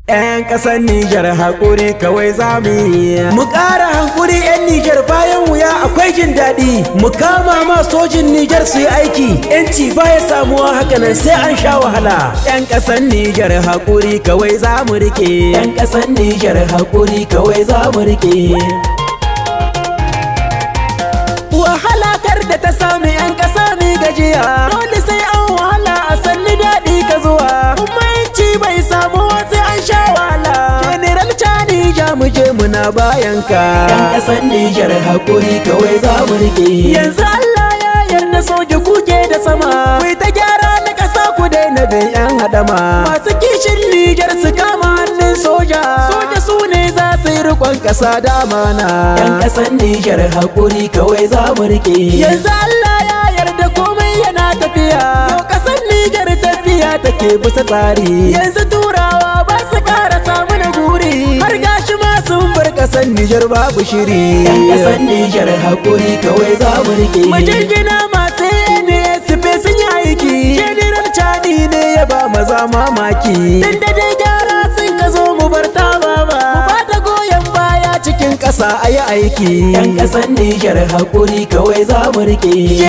'Yan ƙasar Nijar haƙuri kawai za mu yi. Mu ƙara hankuri 'yan Nijar bayan wuya akwai jin daɗi. Mu kama ma sojin Nijar su yi aiki. 'Yanci baya samuwa hakanan sai an sha wahala. 'Yan ƙasar Nijar haƙuri kawai za mu rike. 'Yan ƙasar Nijar haƙuri kawai za mu rike. Wahala kar da ta samu 'yan ƙasa mi gajiya. Dole sai an wahala a sanni daɗi ka zuwa. Kuma 'yanci bai samu sai an sha wahala. General Chani ja mu je muna bayan ka. 'Yan ƙasar Nijar haƙuri kawai za mu rike. Yanzu Allah ya yarda soja kuke da sama. Ku ta gyara na ƙasa ku daina bin 'yan hadama. Masu kishin Nijar su kama hannun soja. Soja su ne za su yi riƙon ƙasa da amana. 'Yan ƙasar Nijar haƙuri kawai za mu rike. Yanzu Allah ya yarda komai yana tafiya. Yau ƙasar Nijar tafiya take bisa tsari. Yanzu turawa ba su ƙara samu na guri. Har gashi ma sun bar ƙasar Nijar babu shiri. 'Yan ƙasar Nijar haƙuri kawai za mu rike. Majingina masu NSP sun yi aiki. General Chani ne ya ba maza mamaki. Dan da dai gyara sun ka zo mu bar ta baba. Mu ba ta goyon baya cikin ƙasa a yi aiki. 'Yan ƙasar Nijar haƙuri kawai za mu rike.